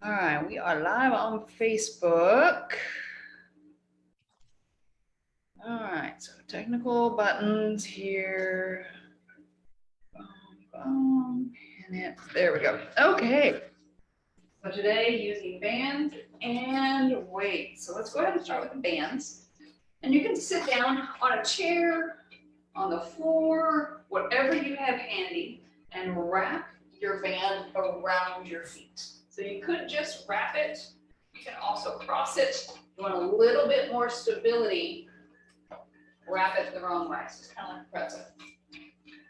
All right, we are live on Facebook. All right, so technical buttons here. Boom, and it, there we go. Okay. So today using bands and weights. So let's go ahead and start with the bands. And you can sit down on a chair, on the floor, whatever you have handy, and wrap your band around your feet. So you could just wrap it. You can also cross it. You want a little bit more stability, wrap it the wrong way. So it's kind of like a pretzel.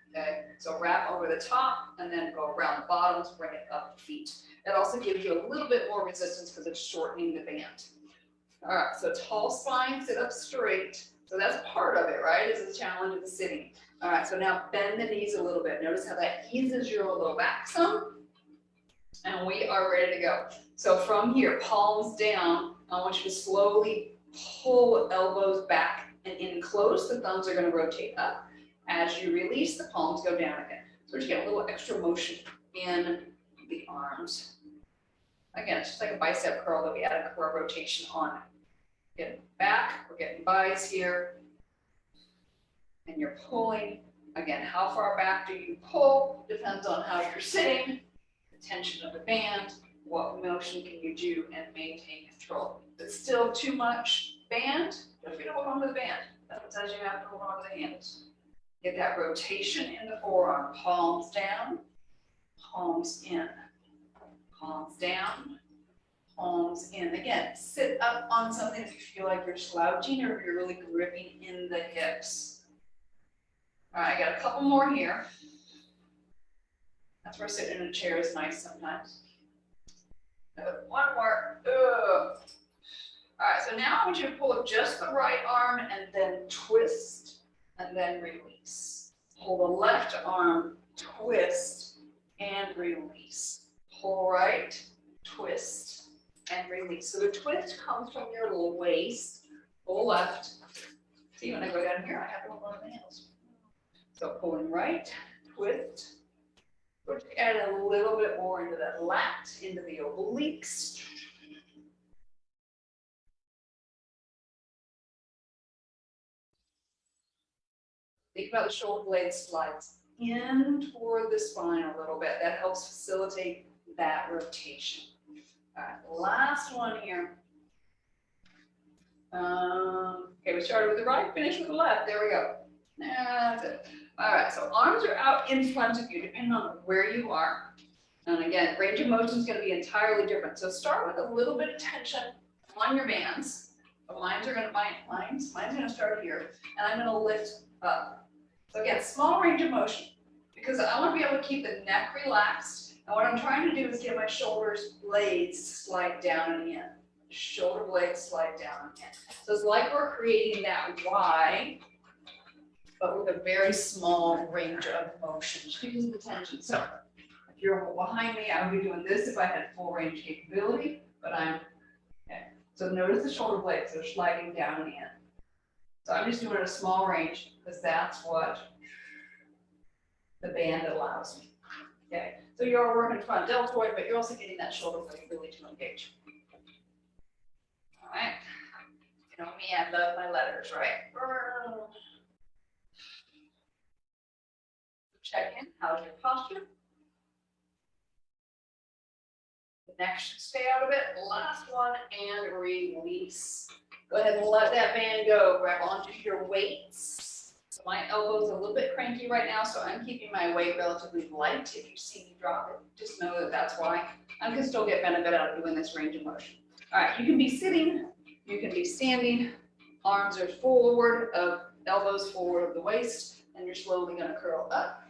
Okay, so wrap over the top and then go around the bottoms, bring it up the feet. It also gives you a little bit more resistance because it's shortening the band. All right, so tall spine, sit up straight. So that's part of it, right? Is the challenge of the sitting. All right, so now bend the knees a little bit. Notice how that eases your low back some. And we are ready to go. So from here, palms down, I want you to slowly pull elbows back and in close. The thumbs are going to rotate up. As you release, the palms go down again. So we're just getting a little extra motion in the arms. Again, it's just like a bicep curl that we add a core rotation on. Getting back, we're getting bis here. And you're pulling. Again, how far back do you pull? Depends on how you're sitting, the tension of the band, what motion can you do and maintain control. If it's still too much band, feel free to hold on to the band. That says you have to hold on to the hands. Get that rotation in the forearm. Palms down, palms in, palms down, palms in. Again, sit up on something if you feel like you're slouching or if you're really gripping in the hips. All right, I got a couple more here. That's where sitting in a chair is nice sometimes. One more. Ugh. All right, so now I want you to pull up just the right arm and then twist and then release. Pull the left arm, twist and release. Pull right, twist and release. So the twist comes from your little waist, pull left. See, when I go down here, I have to hold on to the nails. So pulling right, twist. We're going to add a little bit more into that lat, into the obliques. Think about the shoulder blade slides in toward the spine a little bit. That helps facilitate that rotation. All right, last one here. Okay, we started with the right, finished with the left. There we go. That's it. All right, so arms are out in front of you, depending on where you are. And again, range of motion is going to be entirely different. So start with a little bit of tension on your bands. Mine's going to start here, and I'm going to lift up. So again, small range of motion, because I want to be able to keep the neck relaxed. And what I'm trying to do is get my shoulders blades slide down and in. Shoulder blades slide down and in. So it's like we're creating that Y, but with a very small range of motion, just because of the tension. So if you're behind me, I would be doing this if I had full range capability, but I'm, okay. So notice the shoulder blades, they're sliding down and in. So I'm just doing it a small range because that's what the band allows me. Okay, so you're working front deltoid, but you're also getting that shoulder blade really to engage. All right, you know me, I love my letters, right? Check in, how's your posture? The neck should stay out of it. Last one, and release. Go ahead and let that band go. Grab onto your weights. So my elbow's a little bit cranky right now, so I'm keeping my weight relatively light. If you see me drop it, just know that that's why. I can still get benefit out of doing this range of motion. All right, you can be sitting, you can be standing. Arms are forward, elbows forward of the waist, and you're slowly going to curl up,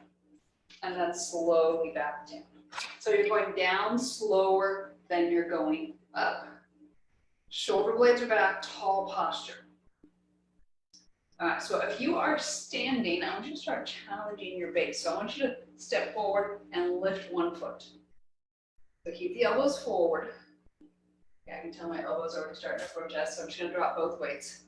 and then slowly back down. So you're going down slower than you're going up. Shoulder blades are back, tall posture. All right, so if you are standing, I want you to start challenging your base. So I want you to step forward and lift one foot. So keep the elbows forward. Okay, I can tell my elbows are already starting to protest, so I'm just going to drop both weights.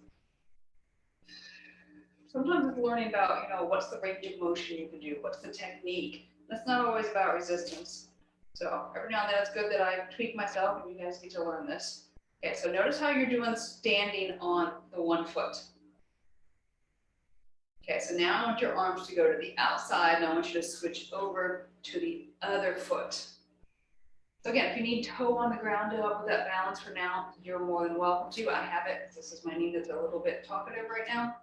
Sometimes it's learning about, what's the range of motion you can do, what's the technique. That's not always about resistance. So every now and then it's good that I tweak myself and you guys get to learn this. Okay, so notice how you're doing standing on the one foot. Okay, so now I want your arms to go to the outside and I want you to switch over to the other foot. So again, if you need toe on the ground to help with that balance for now, you're more than welcome to. I have it. This is my knee that's a little bit talkative right now.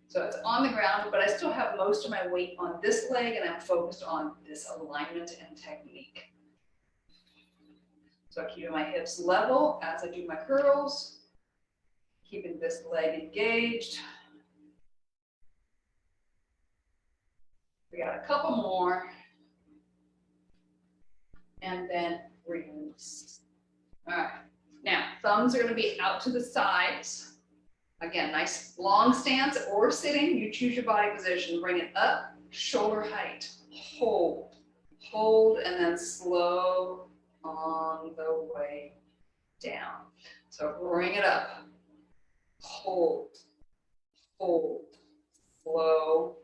So it's on the ground, but I still have most of my weight on this leg and I'm focused on this alignment and technique. So I'm keeping my hips level as I do my curls, keeping this leg engaged. We got a couple more. And then release. All right. Now, thumbs are going to be out to the sides. Again, nice long stance or sitting. You choose your body position. Bring it up, shoulder height. Hold. Hold, and then slow on the way down. So bring it up. Hold. Hold. Slow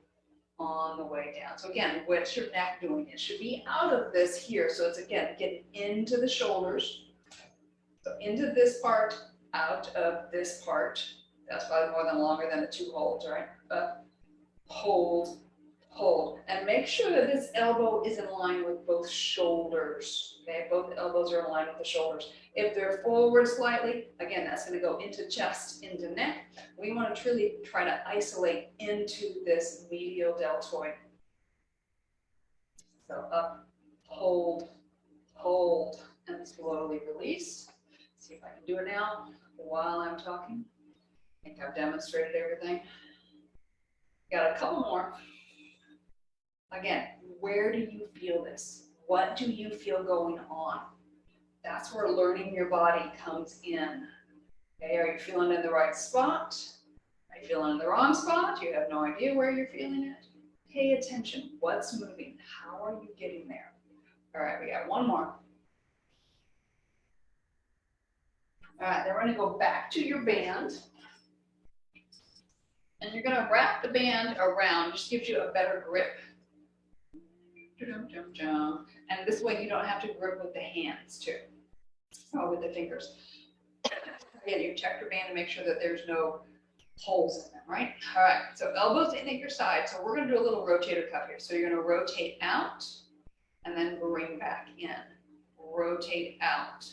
on the way down. So again, what's your neck doing? It should be out of this here. So it's again, getting into the shoulders. So into this part, out of this part. That's probably more than longer than the two holds, right? Up, hold, hold. And make sure that this elbow is in line with both shoulders. Okay, both elbows are in line with the shoulders. If they're forward slightly, again, that's going to go into chest, into neck. We want to truly try to isolate into this medial deltoid. So up, hold, hold, and slowly release. See if I can do it now while I'm talking. I think I've demonstrated everything. Got a couple more. Again, where do you feel this? What do you feel going on? That's where learning your body comes in. Okay, are you feeling in the right spot? Are you feeling in the wrong spot? You have no idea where you're feeling it. Pay attention. What's moving? How are you getting there? All right, we got one more. All right, then we're going to go back to your band. And you're going to wrap the band around. Just gives you a better grip. And this way you don't have to grip with the hands too. Or with the fingers. Again, you check your band to make sure that there's no holes in them, right? All right, so elbows in at your side. So we're going to do a little rotator cuff here. So you're going to rotate out and then bring back in. Rotate out,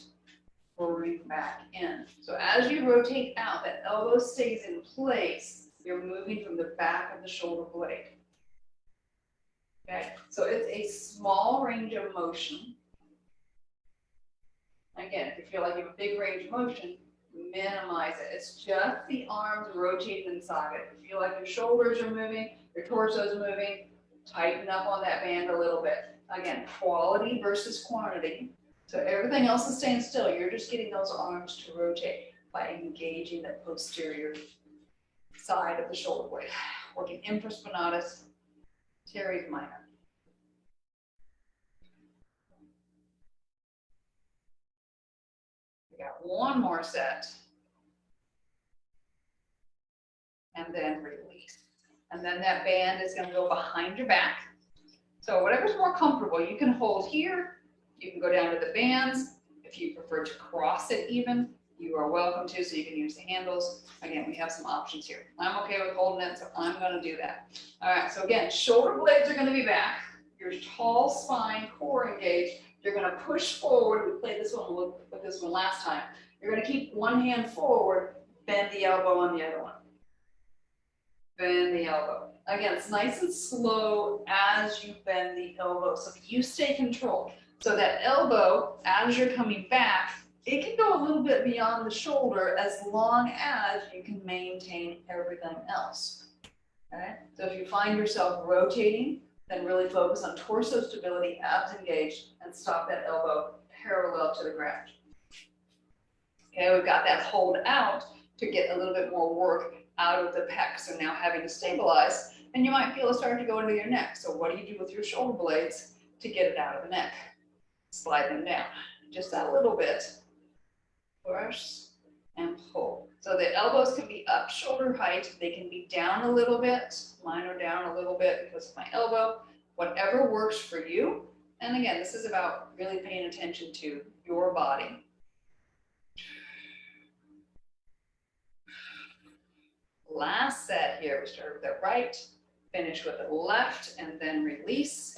bring back in. So as you rotate out, that elbow stays in place. You're moving from the back of the shoulder blade. Okay, so it's a small range of motion. Again, if you feel like you have a big range of motion, minimize it. It's just the arms rotating inside it. If you feel like your shoulders are moving, your torso is moving, tighten up on that band a little bit. Again, quality versus quantity. So everything else is staying still. You're just getting those arms to rotate by engaging the posterior side of the shoulder blade. Working infraspinatus, teres minor. We got one more set. And then release. And then that band is going to go behind your back. So whatever's more comfortable, you can hold here. You can go down to the bands. If you prefer to cross it even, you are welcome to, so you can use the handles. Again, we have some options here. I'm okay with holding it, so I'm going to do that. All right, so again, shoulder blades are going to be back. Your tall spine, core engaged. You're going to push forward. We played this one with this one last time. You're going to keep one hand forward, bend the elbow on the other one. Bend the elbow. Again, it's nice and slow as you bend the elbow, so you stay controlled. So that elbow, as you're coming back, it can go a little bit beyond the shoulder as long as you can maintain everything else. Okay? So if you find yourself rotating, then really focus on torso stability, abs engaged, and stop that elbow parallel to the ground. Okay, we've got that hold out to get a little bit more work out of the pec. So now having to stabilize, and you might feel it start to go into your neck. So what do you do with your shoulder blades to get it out of the neck? Slide them down, just that little bit. Push and pull. So the elbows can be up shoulder height. They can be down a little bit. Mine are down a little bit because of my elbow. Whatever works for you. And again, this is about really paying attention to your body. Last set here, we start with the right, finish with the left, and then release.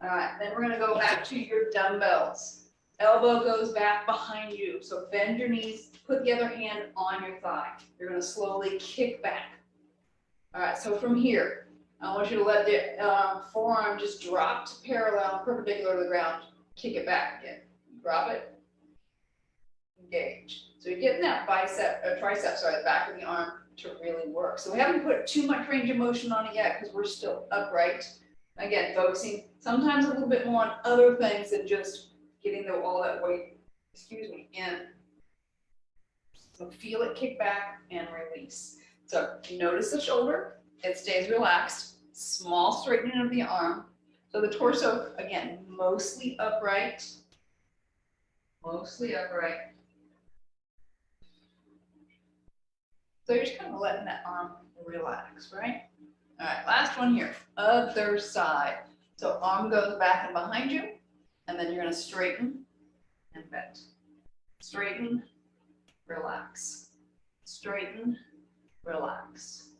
All right, then we're gonna go back to your dumbbells. Elbow goes back behind you. So bend your knees, put the other hand on your thigh. You're gonna slowly kick back. All right, so from here, I want you to let the forearm just drop to parallel, perpendicular to the ground. Kick it back again. Drop it, engage. So you're getting that tricep, the back of the arm to really work. So we haven't put too much range of motion on it yet because we're still upright. Again, focusing sometimes a little bit more on other things than just getting all that weight, in. So feel it kick back and release. So notice the shoulder, it stays relaxed, small straightening of the arm. So the torso, again, mostly upright. Mostly upright. So you're just kind of letting that arm relax, right? All right, last one here, other side. So arm goes back and behind you, and then you're gonna straighten and bend. Straighten, relax. Straighten, relax.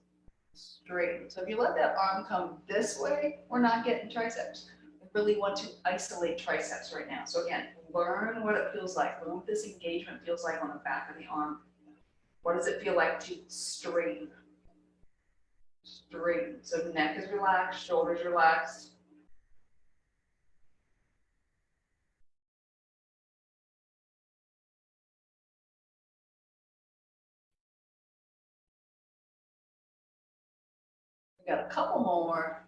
Straighten. So if you let that arm come this way, we're not getting triceps. We really want to isolate triceps right now. So again, learn what it feels like. Learn what this engagement feels like on the back of the arm. What does it feel like to straighten? Straighten. So neck is relaxed, shoulders relaxed. We got a couple more.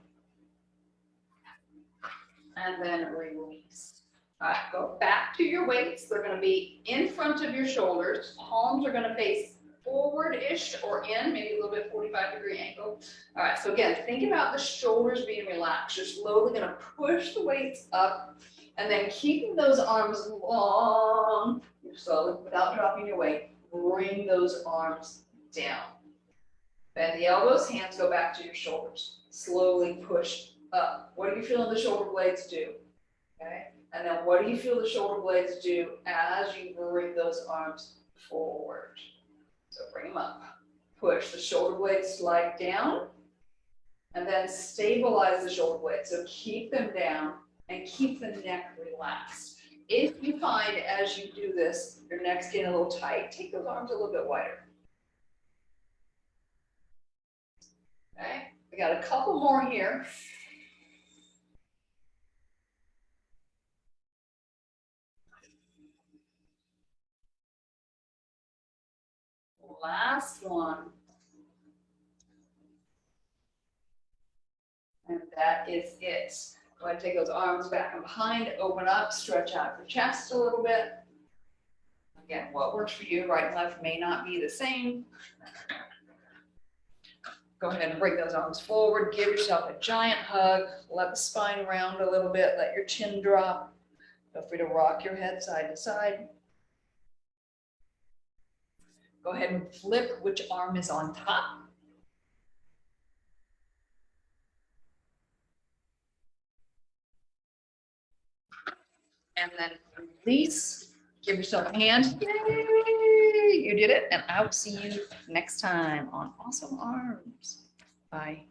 And then release. All right, go back to your weights. They're going to be in front of your shoulders. Palms are going to face forward-ish or in, maybe a little bit 45-degree angle. All right, so again, think about the shoulders being relaxed. You're slowly going to push the weights up and then keeping those arms long, slowly, without dropping your weight, bring those arms down. Bend the elbows, hands go back to your shoulders. Slowly push up. What do you feel the shoulder blades do? Okay, and then what do you feel the shoulder blades do as you bring those arms forward? So bring them up. Push the shoulder blades, slide down, and then stabilize the shoulder blades. So keep them down and keep the neck relaxed. If you find as you do this, your neck's getting a little tight, take those arms a little bit wider. Okay, we got a couple more here. Last one. And that is it. Go ahead and take those arms back and behind, open up, stretch out your chest a little bit. Again, what works for you, right and left may not be the same. Go ahead and bring those arms forward, give yourself a giant hug, let the spine round a little bit, let your chin drop. Feel free to rock your head side to side. Go ahead and flip which arm is on top. And then release, give yourself a hand. Yay! You did it, and I will see you next time on Awesome Arms. Bye.